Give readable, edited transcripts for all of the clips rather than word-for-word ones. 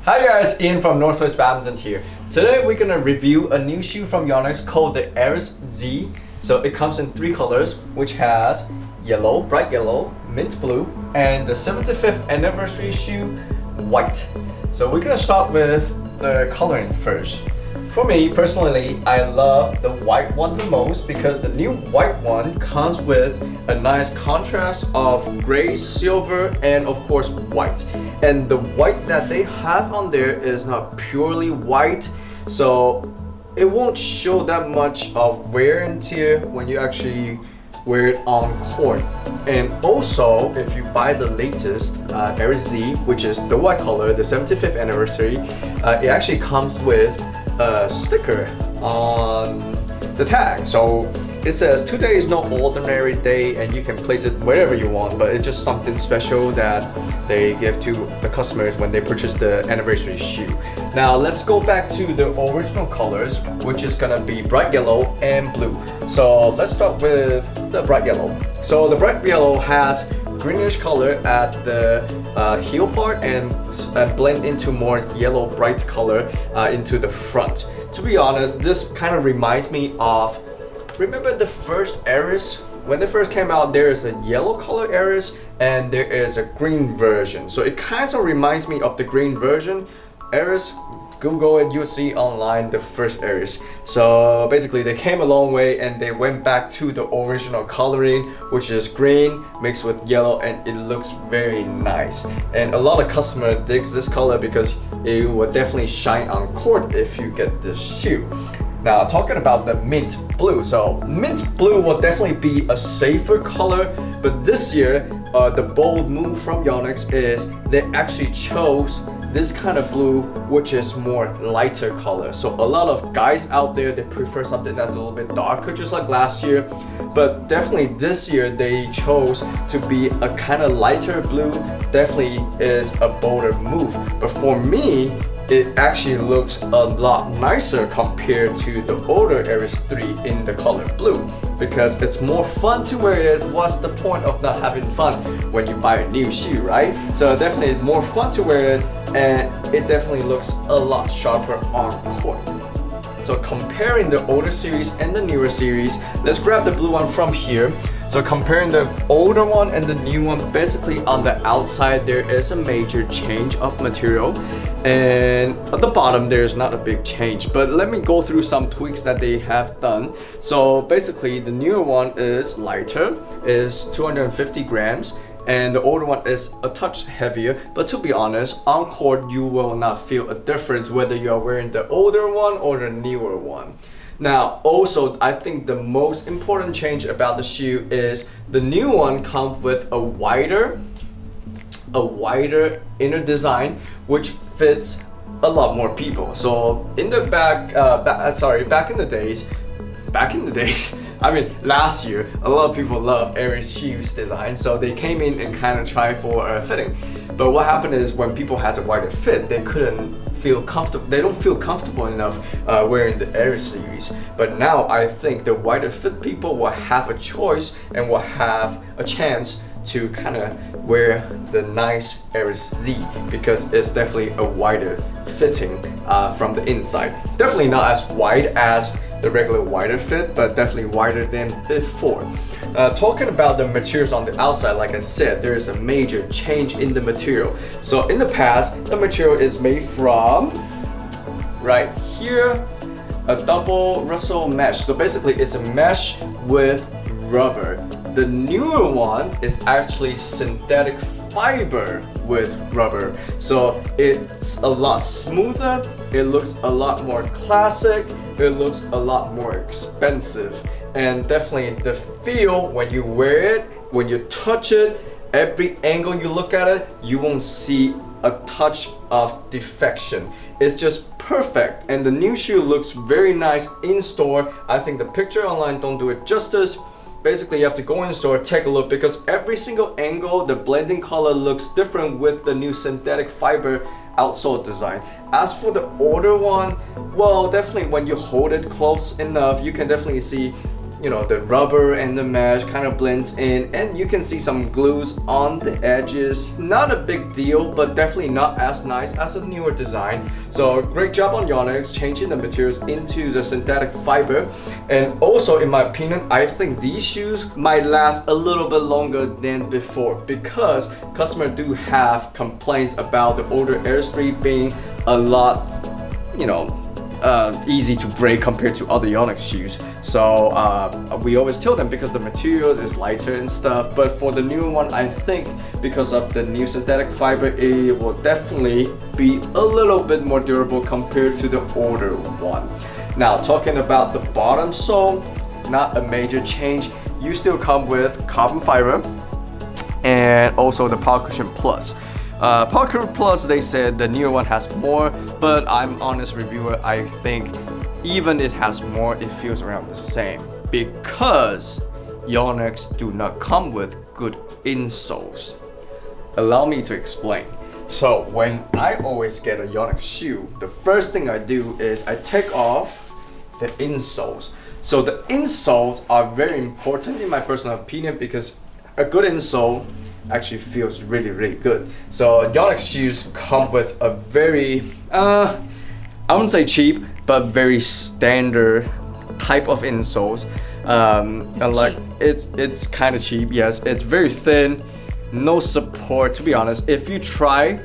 Hi guys, Ian from Northwest Badminton here. Today we're gonna review a new shoe from YONEX called the Aerus Z. So it comes in 3 colors, which has yellow, bright yellow, mint blue, and the 75th anniversary shoe, white. So we're gonna start with the coloring first. For me personally, I love the white one the most because the new white one comes with a nice contrast of gray, silver, and of course white. And the white that they have on there is not purely white, so it won't show that much of wear and tear when you actually wear it on court. And also, if you buy the latest Aerus Z, which is the white color, the 75th anniversary, it actually comes with a sticker on the tag. So it says today is no ordinary day, and you can place it wherever you want, but it's just something special that they give to the customers when they purchase the anniversary shoe. Now let's go back to the original colors, which is gonna be bright yellow and blue. So let's start with the bright yellow. So the bright yellow has greenish color at the heel part and blend into more yellow bright color into the front. To be honest, this kind of reminds me of, remember the first Aerus? When they first came out, there is a yellow color Aerus and there is a green version. So it kind of reminds me of the green version. Aerus, Google it, you'll see online the first Aerus. So basically they came a long way and they went back to the original coloring, which is green mixed with yellow, and it looks very nice. And a lot of customer digs this color because it will definitely shine on court if you get this shoe. Now talking about the mint blue, so mint blue will definitely be a safer color, but this year the bold move from YONEX is they actually chose this kind of blue, which is more lighter color. So a lot of guys out there, they prefer something that's a little bit darker, just like last year, but definitely this year they chose to be a kind of lighter blue. Definitely is a bolder move, but for me it actually looks a lot nicer compared to the older Aerus 3 in the color blue, because it's more fun to wear it. What's the point of not having fun when you buy a new shoe, right? So definitely more fun to wear it, and it definitely looks a lot sharper on court. So comparing the older series and the newer series, let's grab the blue one from here. So comparing the older one and the new one, basically on the outside there is a major change of material, and at the bottom there's not a big change, but let me go through some tweaks that they have done. So basically the newer one is lighter, is 250 grams, and the older one is a touch heavier. But to be honest, on court you will not feel a difference whether you are wearing the older one or the newer one. Now also, I think the most important change about the shoe is the new one comes with a wider inner design, which fits a lot more people. So in the back in the days, I mean last year, a lot of people love Aerus shoes design, so they came in and kind of tried for a fitting. But what happened is when people had a wider fit, they couldn't feel comfortable. They don't feel comfortable enough wearing the Aerus series. But now I think the wider fit people will have a choice and will have a chance to kind of wear the nice Aerus Z, because it's definitely a wider fitting from the inside. Definitely not as wide as the regular wider fit, but definitely wider than before. Talking about the materials on the outside, like I said, there is a major change in the material. So in the past, the material is made from, right here, a double Russell mesh. So basically it's a mesh with rubber. The newer one is actually synthetic fiber with rubber. So it's a lot smoother, it looks a lot more classic, it looks a lot more expensive. And definitely the feel when you wear it, when you touch it, every angle you look at it, you won't see a touch of defection. It's just perfect, and the new shoe looks very nice in store. I think the picture online don't do it justice. Basically you have to go in store, take a look, because every single angle, the blending color looks different with the new synthetic fiber outsole design. As for the older one, well, definitely when you hold it close enough, you can definitely see you know, the rubber and the mesh kind of blends in, and you can see some glues on the edges. Not a big deal, but definitely not as nice as a newer design. So great job on YONEX changing the materials into the synthetic fiber. And also, in my opinion, I think these shoes might last a little bit longer than before, because customers do have complaints about the older Aerus 3 being a lot, you know, easy to break compared to other YONEX shoes. So we always tell them because the materials is lighter and stuff, but for the new one, I think because of the new synthetic fiber, it will definitely be a little bit more durable compared to the older one. Now, talking about the bottom sole, not a major change. You still come with carbon fiber and also the Power Cushion Plus. Power Cushion Plus, they said the newer one has more, but I'm honest reviewer, I think even it has more, it feels around the same, because YONEX do not come with good insoles. Allow me to explain. So when I always get a YONEX shoe, the first thing I do is I take off the insoles. So the insoles are very important in my personal opinion, because a good insole actually feels really good. So YONEX shoes come with a very I wouldn't say cheap, but very standard type of insoles. It's kind of cheap, yes. It's very thin, no support. To be honest, if you try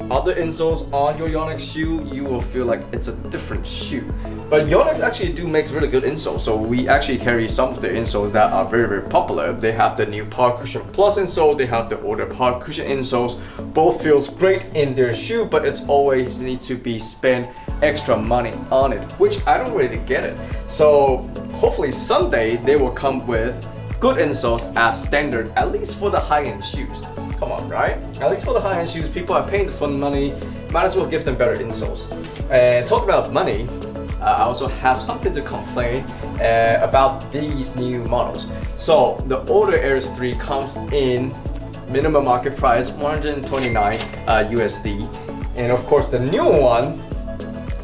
other insoles on your YONEX shoe, you will feel like it's a different shoe. But YONEX actually do makes really good insoles, so we actually carry some of the insoles that are very popular. They have the new Power Cushion Plus insole, they have the older Power Cushion insoles. Both feels great in their shoe, but it's always need to be spent extra money on it, which I don't really get it. So hopefully someday they will come with good insoles as standard, at least for the high-end shoes. Come on, right? At least for the high-end shoes, people are paying for money, might as well give them better insoles. And talking about money, I also have something to complain about these new models. So the older Aerus 3 comes in minimum market price 129 USD, and of course the new one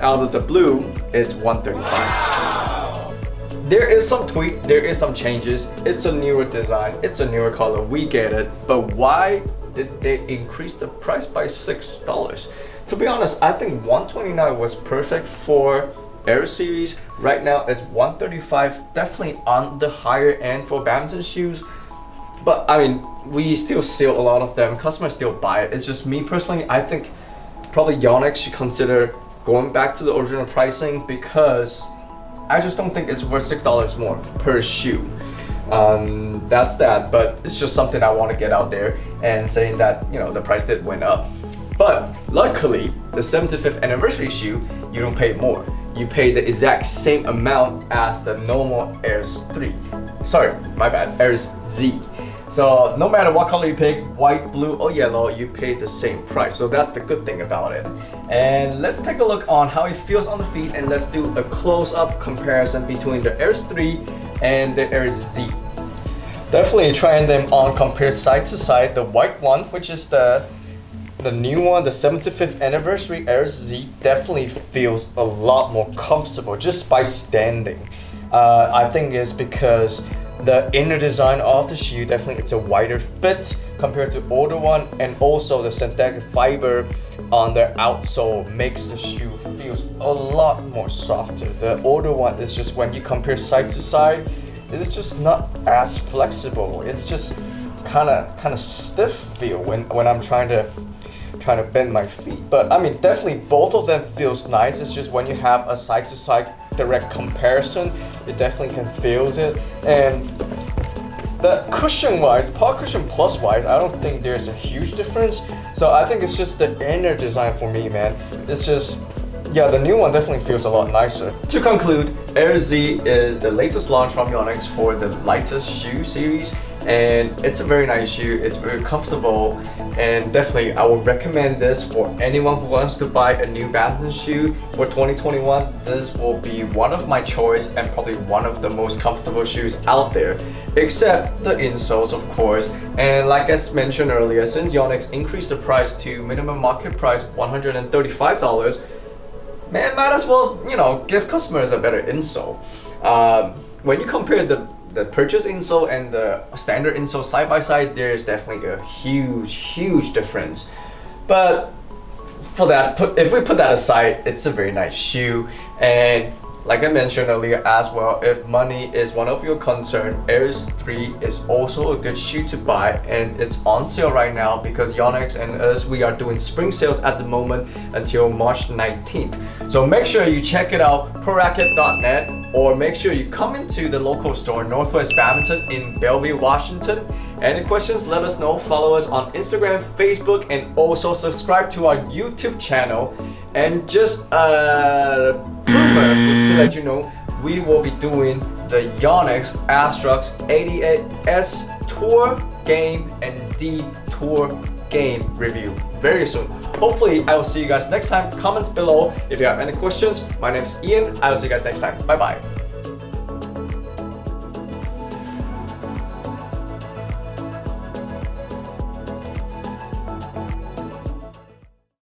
out of the blue, it's 135. There is some tweak, there is some changes. It's a newer design, it's a newer color, we get it. But why did they increase the price by $6? To be honest, I think 129 was perfect for Aerus series. Right now it's 135, definitely on the higher end for badminton shoes. But I mean, we still sell a lot of them, customers still buy it. It's just me personally, I think probably YONEX should consider going back to the original pricing, because I just don't think it's worth $6 more per shoe. That's that, but it's just something I want to get out there and saying that, you know, the price did went up. But luckily, the 75th anniversary shoe, you don't pay more. You pay the exact same amount as the normal Aerus 3. Sorry, my bad, Aerus Z. So no matter what color you pick, white, blue, or yellow, you pay the same price. So that's the good thing about it. And let's take a look on how it feels on the feet, and let's do a close-up comparison between the Aerus 3 and the Aerus Z. Definitely trying them on, compare side to side. The white one, which is the new one, the 75th anniversary Aerus Z, definitely feels a lot more comfortable just by standing. I think it's because the inner design of the shoe, definitely it's a wider fit compared to older one, and also the synthetic fiber on the outsole makes the shoe feels a lot more softer. The older one is just, when you compare side to side, it's just not as flexible. It's just kind of stiff feel when I'm trying to bend my feet. But I mean, definitely both of them feels nice. It's just when you have a side to side direct comparison, it definitely can feel it. And the cushion wise, Power Cushion Plus wise, I don't think there's a huge difference. So I think it's just the inner design for me, man. It's just, yeah, the new one definitely feels a lot nicer. To conclude, Aerus Z is the latest launch from YONEX for the lightest shoe series, and it's a very nice shoe. It's very comfortable, and definitely I would recommend this for anyone who wants to buy a new badminton shoe for 2021. This will be one of my choice and probably one of the most comfortable shoes out there, except the insoles, of course. And like I mentioned earlier, since YONEX increased the price to minimum market price $135, man, might as well, you know, give customers a better insole. when you compare the purchase insole and the standard insole side by side, there is definitely a huge difference. But for that, if we put that aside, it's a very nice shoe. And like I mentioned earlier as well, if money is one of your concern, Aerus 3 is also a good shoe to buy, and it's on sale right now because YONEX and us, we are doing spring sales at the moment until March 19th. So make sure you check it out, proracket.net, or make sure you come into the local store, Northwest Badminton in Bellevue, Washington. Any questions, let us know. Follow us on Instagram, Facebook, and also subscribe to our YouTube channel. And just rumor to let you know, we will be doing the YONEX Astrux 88S Tour Game and D Tour Game review very soon. Hopefully, I will see you guys next time. Comments below if you have any questions. My name is Ian. I will see you guys next time. Bye bye.